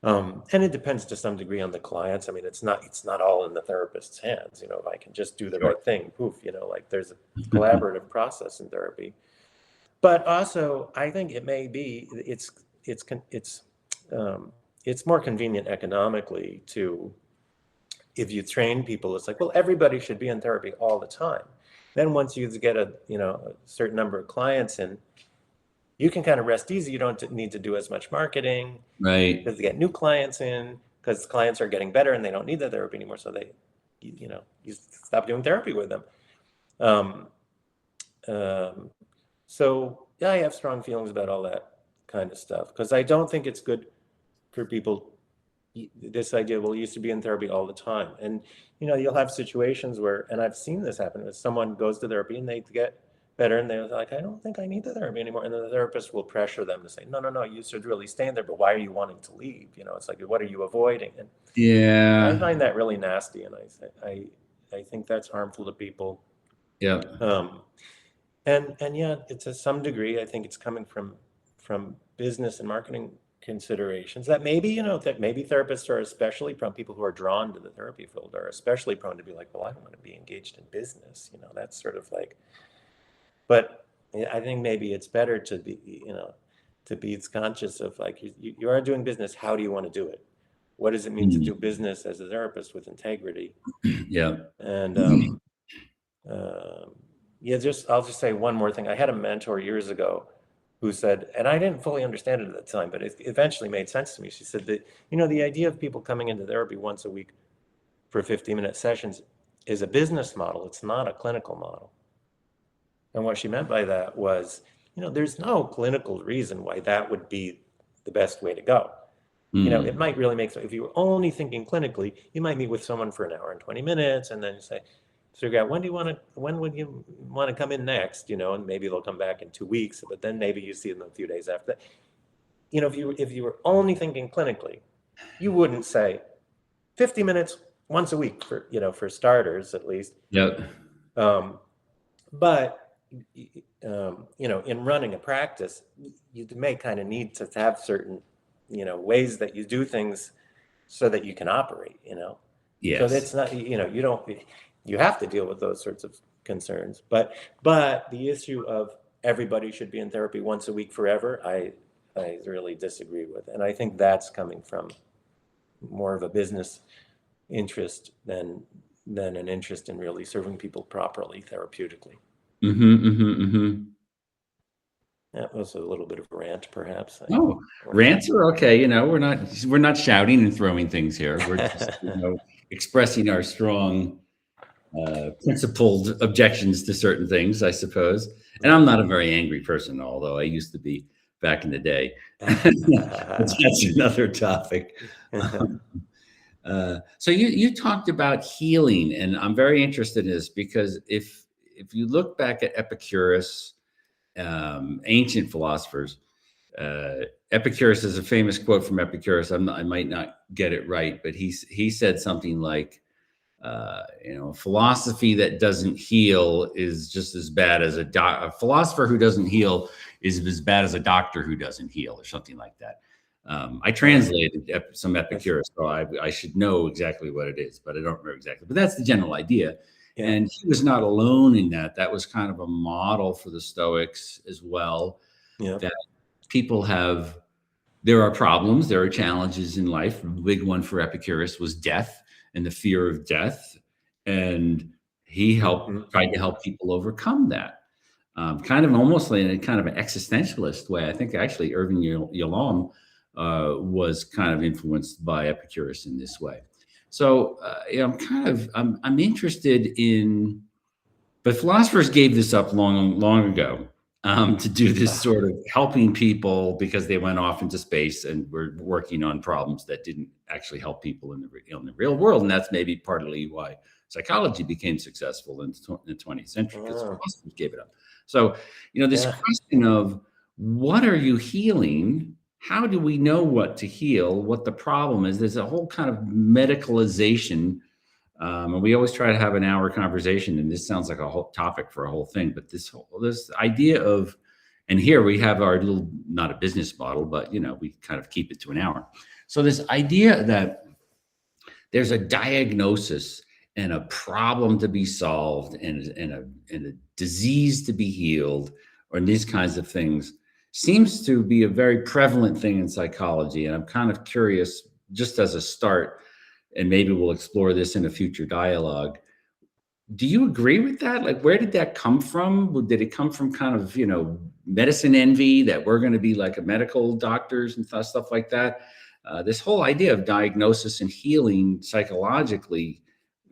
And it depends to some degree on the clients. I mean, it's not all in the therapist's hands. If I can just do the Sure. right thing, poof, like there's a collaborative process in therapy. But also, I think it may be it's more convenient economically to, if you train people, it's like, well, everybody should be in therapy all the time. Then once you get a certain number of clients in, you can kind of rest easy. You don't need to do as much marketing Right. because they get new clients in, because clients are getting better and they don't need the therapy anymore. So you stop doing therapy with them. Um, um, so yeah, I have strong feelings about all that kind of stuff, because I don't think it's good for people. This idea, well, you used to be in therapy all the time. And, you'll have situations where, and I've seen this happen, if someone goes to therapy and they get better and they're like, I don't think I need the therapy anymore. And then the therapist will pressure them to say, no, you should really stay in there, but why are you wanting to leave? It's like, what are you avoiding? And I Yeah. find that really nasty. And I think that's harmful to people. Yeah. And yeah, to some degree, I think it's coming from business and marketing considerations that maybe, therapists are especially prone, people who are drawn to the therapy field are especially prone to be like, well, I don't want to be engaged in business. That's sort of like, but I think maybe it's better to be, to be conscious of, like, you are doing business. How do you want to do it? What does it mean to do business as a therapist with integrity? Yeah. And yeah, I'll just say one more thing. I had a mentor years ago who said, and I didn't fully understand it at the time, but it eventually made sense to me. She said that, the idea of people coming into therapy once a week for 15-minute sessions is a business model. It's not a clinical model. And what she meant by that was, there's no clinical reason why that would be the best way to go. It might really make sense. If you were only thinking clinically, you might meet with someone for an hour and 20 minutes and then say, figure out when would you want to come in next, and maybe they'll come back in 2 weeks, but then maybe you see them a few days after that. If you were only thinking clinically, you wouldn't say 50 minutes once a week for starters, at least. Yep. But in running a practice, you may kind of need to have certain, ways that you do things so that you can operate, So Yes. that's not, you have to deal with those sorts of concerns. But the issue of everybody should be in therapy once a week forever, I really disagree with. And I think that's coming from more of a business interest than an interest in really serving people properly therapeutically. Mm-hmm, mm-hmm, mm-hmm. That was a little bit of a rant, perhaps. Oh, rants are okay. We're not shouting and throwing things here. We're just, expressing our strong, principled objections to certain things, I suppose. And I'm not a very angry person, although I used to be back in the day. But that's another topic. So you talked about healing, and I'm very interested in this because if you look back at Epicurus, ancient philosophers, Epicurus is a famous quote from Epicurus. I might not get it right, but he said something like, a philosophy that doesn't heal is just as bad as a philosopher who doesn't heal is as bad as a doctor who doesn't heal, or something like that. I translated some Epicurus, so I should know exactly what it is, but I don't remember exactly. But that's the general idea. Yeah. And he was not alone in that. That was kind of a model for the Stoics as well. Yeah. That there are problems, there are challenges in life. The big one for Epicurus was death and the fear of death. And he tried to help people overcome that. Kind of almost in a kind of an existentialist way. I think actually Irving Yalom was kind of influenced by Epicurus in this way. So I'm interested in, but philosophers gave this up long ago, to do this sort of helping people because they went off into space and were working on problems that didn't actually help people in the real world. And that's maybe partly why psychology became successful in the 20th century, because philosophers gave it up. So, this question of what are you healing? How do we know what to heal? What the problem is? There's a whole kind of medicalization. And we always try to have an hour conversation, and this sounds like a whole topic for a whole thing. But this idea of, and here we have our little, not a business model, but we kind of keep it to an hour. So this idea that there's a diagnosis and a problem to be solved, and a disease to be healed, or these kinds of things, seems to be a very prevalent thing in psychology. And I'm kind of curious, just as a start, and maybe we'll explore this in a future dialogue. Do you agree with that? Like, where did that come from? Did it come from kind of, medicine envy, that we're going to be like a medical doctors and stuff like that? This whole idea of diagnosis and healing psychologically,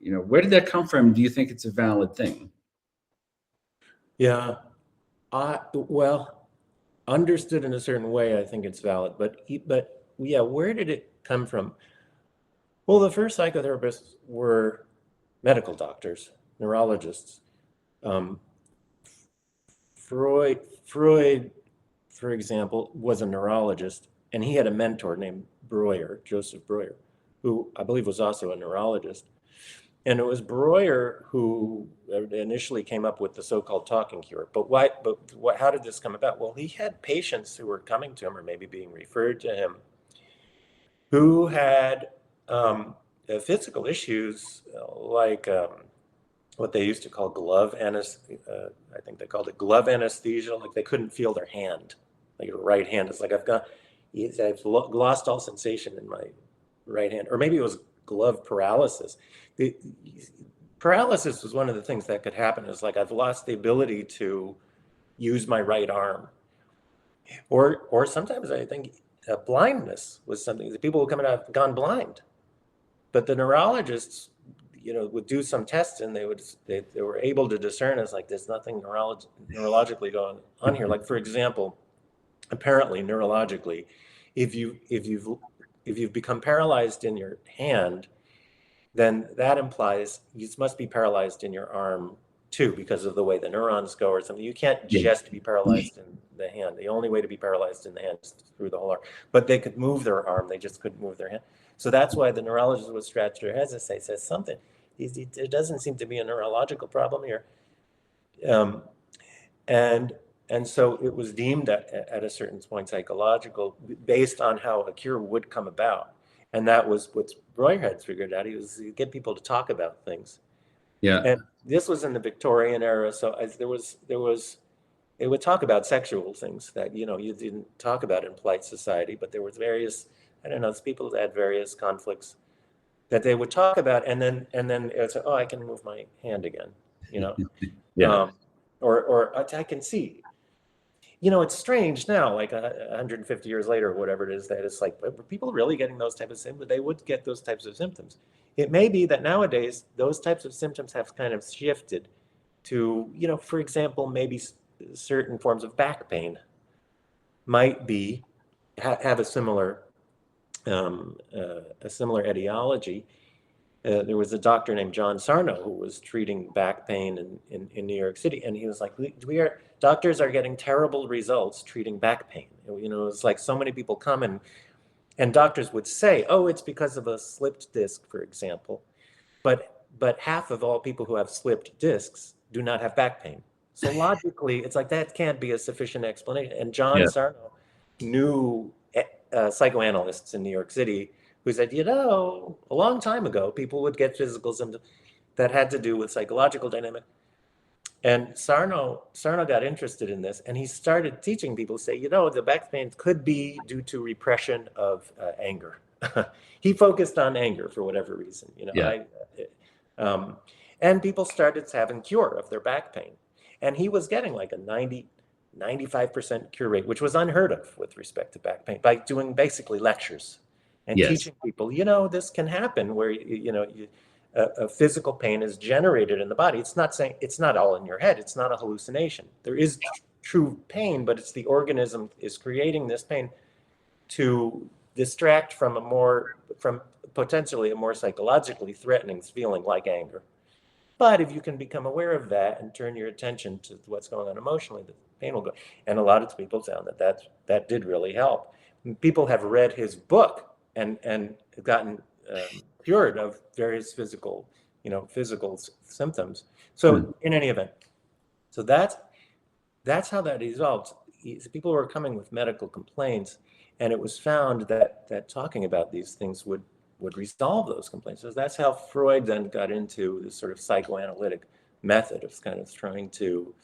where did that come from? Do you think it's a valid thing? Yeah. Well, understood in a certain way, I think it's valid. But yeah, where did it come from? Well, the first psychotherapists were medical doctors, neurologists. Freud, for example, was a neurologist, and he had a mentor named Joseph Breuer, who I believe was also a neurologist. And it was Breuer who initially came up with the so-called talking cure. How did this come about? Well, he had patients who were coming to him, or maybe being referred to him, who had physical issues like what they used to call glove anesthesia. I think they called it glove anesthesia. Like they couldn't feel their hand, like your right hand. It's like I've lost all sensation in my right hand, or maybe it was glove paralysis. The paralysis was one of the things that could happen. It's like I've lost the ability to use my right arm, or sometimes I think blindness was something that people would come and have gone blind. But the neurologists, would do some tests, and they were able to discern as like there's nothing neurologically going on here. Like, for example, apparently neurologically, if you've become paralyzed in your hand, then that implies you must be paralyzed in your arm too, because of the way the neurons go or something. You can't just be paralyzed in the hand. The only way to be paralyzed in the hand is through the whole arm. But they could move their arm, they just couldn't move their hand. So that's why the neurologist would scratch their heads and say something. There doesn't seem to be a neurological problem here. And so it was deemed at a certain point psychological, based on how a cure would come about. And that was what Breuer had figured out. He was get people to talk about things. Yeah. And this was in the Victorian era. So they would talk about sexual things that, you didn't talk about in polite society, but there was various, people that had various conflicts that they would talk about. And then it would say, oh, I can move my hand again, Yeah. or I can see. it's strange now, like 150 years later, or whatever it is, that it's like, were people really getting those types of symptoms? They would get those types of symptoms. It may be that nowadays those types of symptoms have kind of shifted to, for example, maybe certain forms of back pain might have a similar etiology. There was a doctor named John Sarno who was treating back pain in New York City, and he was like, doctors are getting terrible results treating back pain. It's like so many people come and doctors would say, oh, it's because of a slipped disc, for example, but half of all people who have slipped discs do not have back pain. So logically, it's like that can't be a sufficient explanation. And John Sarno knew psychoanalysts in New York City who said, a long time ago, people would get physical symptoms that had to do with psychological dynamic. And Sarno got interested in this, and he started teaching people, say, the back pain could be due to repression of anger. He focused on anger for whatever reason, and people started having cure of their back pain. And he was getting like a 95% cure rate, which was unheard of with respect to back pain, by doing basically lectures and teaching people, this can happen where, a physical pain is generated in the body. It's not all in your head. It's not a hallucination. There is true pain, but it's the organism is creating this pain to distract from potentially a more psychologically threatening feeling like anger. But if you can become aware of that and turn your attention to what's going on emotionally, the pain will go. And a lot of people found that did really help. People have read his book and gotten cured of various physical symptoms. So in any event, so that's how that evolved. People were coming with medical complaints, and it was found that talking about these things would resolve those complaints. So that's how Freud then got into this sort of psychoanalytic method of kind of trying to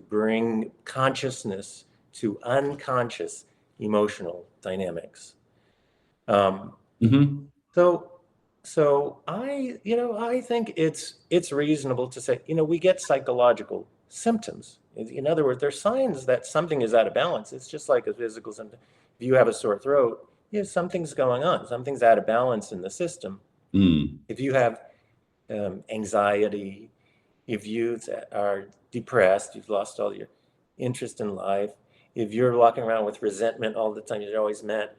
bring consciousness to unconscious emotional dynamics. So I think it's reasonable to say, we get psychological symptoms. In other words, there's signs that something is out of balance. It's just like a physical symptom. If you have a sore throat, something's going on. Something's out of balance in the system. If you have anxiety, if you are depressed, you've lost all your interest in life. If you're walking around with resentment all the time, you're always mad.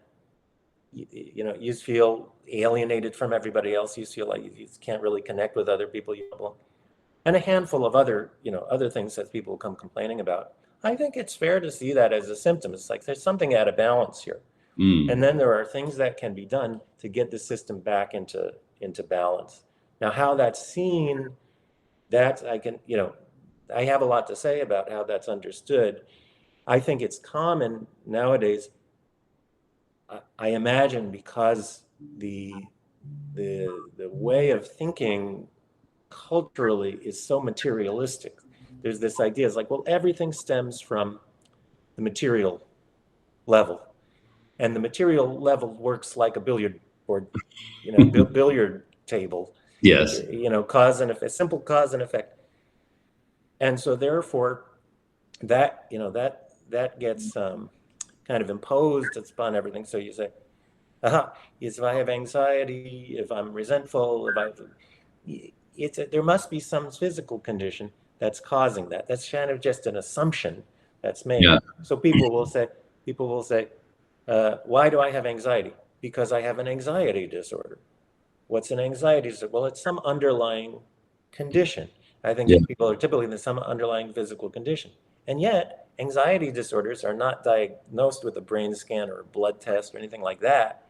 You feel alienated from everybody else. You feel like you can't really connect with other people. And a handful of other things that people come complaining about. I think it's fair to see that as a symptom. It's like there's something out of balance here. And then there are things that can be done to get the system back into balance. Now, how that's seen, I have a lot to say about how that's understood. I think it's common nowadays. I imagine because the way of thinking culturally is so materialistic. There's this idea, it's like, well, everything stems from the material level. And the material level works like a billiard board, billiard table. Yes. Cause and effect, simple cause and effect. And so therefore that gets kind of imposed upon everything. So you say, if I have anxiety, if I'm resentful, there must be some physical condition that's causing that. That's kind of just an assumption that's made. Yeah. So people will say, why do I have anxiety? Because I have an anxiety disorder. What's an anxiety disorder? Well, it's some underlying condition. I think people are typically in some underlying physical condition. And yet, anxiety disorders are not diagnosed with a brain scan or a blood test or anything like that.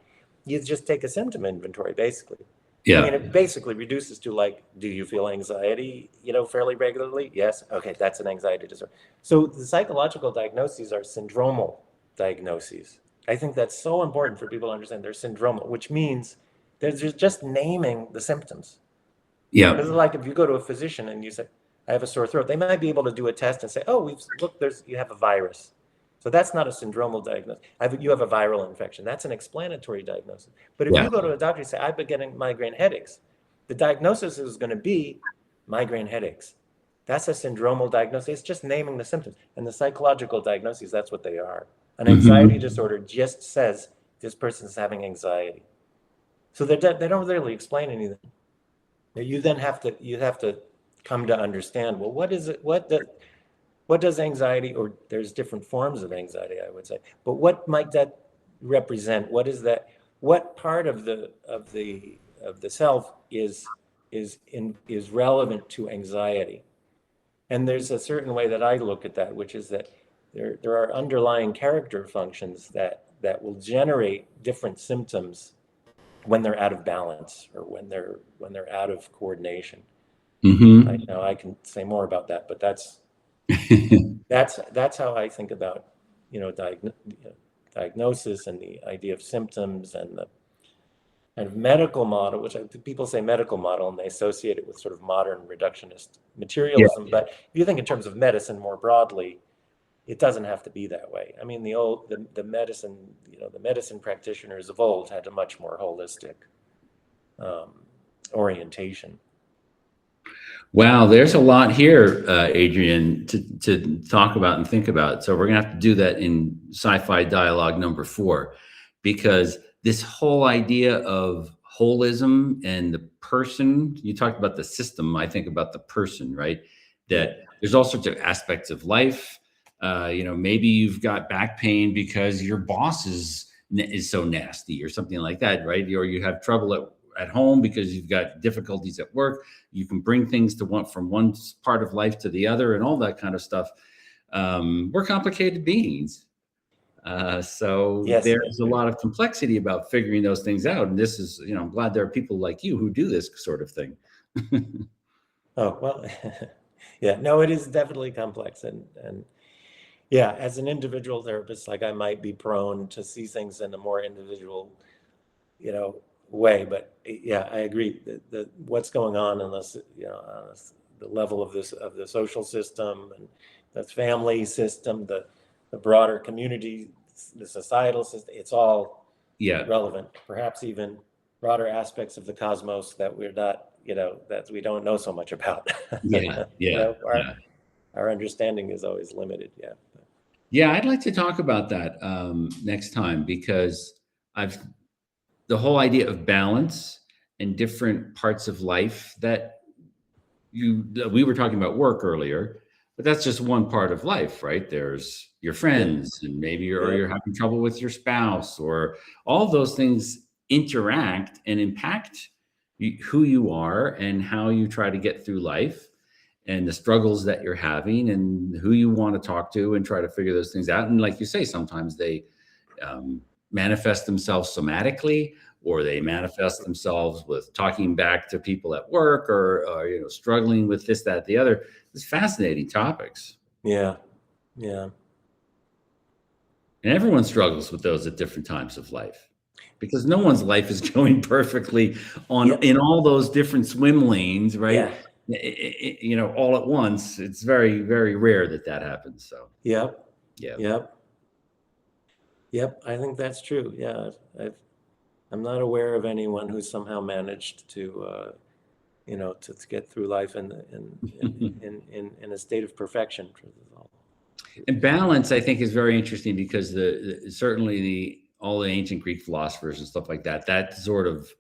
You just take a symptom inventory, basically. Yeah. I mean, it basically reduces to like, do you feel anxiety, fairly regularly? Yes. Okay, that's an anxiety disorder. So the psychological diagnoses are syndromal diagnoses. I think that's so important for people to understand. They're syndromal, which means they're just naming the symptoms. Yeah. Because like if you go to a physician and you say, I have a sore throat, they might be able to do a test and say, oh, you have a virus. So that's not a syndromal diagnosis. You have a viral infection. That's an explanatory diagnosis. But if you go to a doctor and say, I've been getting migraine headaches, the diagnosis is going to be migraine headaches. That's a syndromal diagnosis. It's just naming the symptoms. And the psychological diagnoses, that's what they are. An anxiety disorder just says this person's having anxiety. So they don't really explain anything. You then have to come to understand, well, what is it? What does anxiety, or there's different forms of anxiety, I would say, but what might that represent? What is that? What part of the self is relevant to anxiety? And there's a certain way that I look at that, which is that there are underlying character functions that will generate different symptoms when they're out of balance, or when they're out of coordination. I know I can say more about that, but that's how I think about, diagnosis and the idea of symptoms, and the kind of medical model, which people say medical model and they associate it with sort of modern reductionist materialism. Yeah. But if you think in terms of medicine more broadly, it doesn't have to be that way. I mean, the medicine, the medicine practitioners of old had a much more holistic orientation. Wow, there's a lot here, Adrian, to talk about and think about. So we're gonna have to do that in Psy-Phi dialogue number 4, because this whole idea of holism and the person, you talked about the system, I think about the person, right? That there's all sorts of aspects of life. Maybe you've got back pain because your boss is so nasty or something like that, right? Or you have trouble at home because you've got difficulties at work. You can bring things from one part of life to the other and all that kind of stuff. We're complicated beings. So yes, there's a lot of complexity about figuring those things out. And this is, I'm glad there are people like you who do this sort of thing. Oh, well, yeah, no, it is definitely complex. And yeah, as an individual therapist, like, I might be prone to see things in a more individual, way. But yeah, I agree that what's going on in this, the level of the social system and the family system, the broader community, the societal system, it's all relevant. Perhaps even broader aspects of the cosmos that we're not, that we don't know so much about. Our understanding is always limited. Yeah, I'd like to talk about that next time, because the whole idea of balance and different parts of life that we were talking about work earlier, but that's just one part of life, right? There's your friends, and maybe you're having trouble with your spouse, or all those things interact and impact who you are and how you try to get through life, and the struggles that you're having, and who you want to talk to, and try to figure those things out. And like you say, sometimes they manifest themselves somatically, or they manifest themselves with talking back to people at work, or struggling with this, that, the other. It's fascinating topics. Yeah. And everyone struggles with those at different times of life, because no one's life is going perfectly in all those different swim lanes, right? Yeah. All at once. It's very, very rare that happens. So. Yep. I think that's true. Yeah. I'm not aware of anyone who's somehow managed to, to get through life in a state of perfection. And balance, I think, is very interesting, because certainly all the ancient Greek philosophers and stuff like that sort of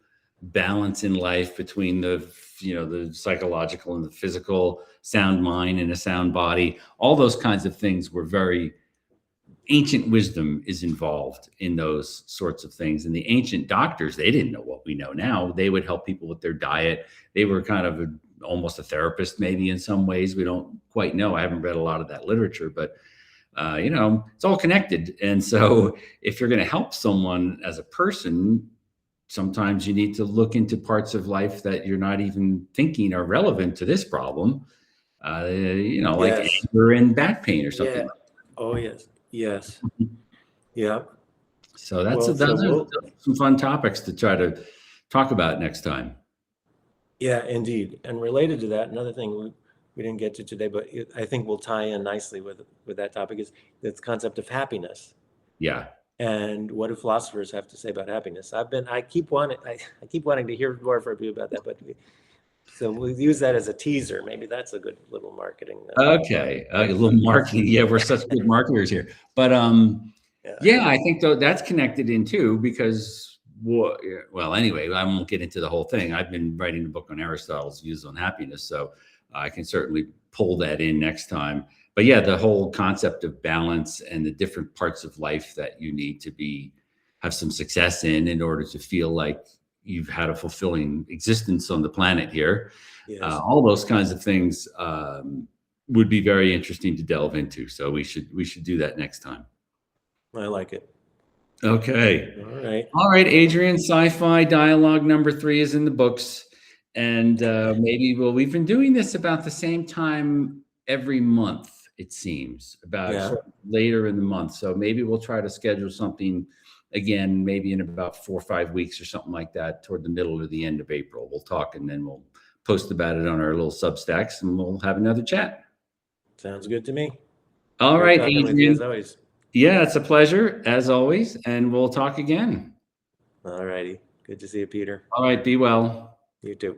balance in life between the psychological and the physical, sound mind and a sound body, all those kinds of things were very ancient wisdom is involved in those sorts of things. And the ancient doctors, they didn't know what we know now. They would help people with their diet. They were kind of almost a therapist, maybe, in some ways. We don't quite know. I haven't read a lot of that literature, but it's all connected. And so if you're going to help someone as a person, sometimes you need to look into parts of life that you're not even thinking are relevant to this problem. Like anger and back pain or something. Yeah. Oh, yes. Yeah. So those are some fun topics to try to talk about next time. Yeah, indeed. And related to that, another thing we didn't get to today, but I think will tie in nicely with that topic, is this concept of happiness. Yeah. And what do philosophers have to say about happiness? I keep wanting to hear more from you about that, but So we'll use that as a teaser. Maybe that's a good little marketing. Okay, a little marketing. Yeah, we're such good marketers here. But yeah, I think though that's connected in too because well, anyway, I won't get into the whole thing. I've been writing a book on Aristotle's views on happiness, so I can certainly pull that in next time. But yeah, the whole concept of balance and the different parts of life that you need to have some success in order to feel like you've had a fulfilling existence on the planet here. Yes. All those kinds of things would be very interesting to delve into. So we should do that next time. I like it. Okay. All right, Adrian. Sci-Fi dialogue number 3 is in the books, and maybe we've been doing this about the same time every month. It seems about sort of later in the month. So maybe we'll try to schedule something again, maybe in about 4 or 5 weeks or something like that, toward the middle or the end of April. We'll talk and then we'll post about it on our little Substacks and we'll have another chat. Sounds good to me. All right, Adrian. As always. Yeah, it's a pleasure as always. And we'll talk again. All righty. Good to see you, Peter. All right. Be well. You too.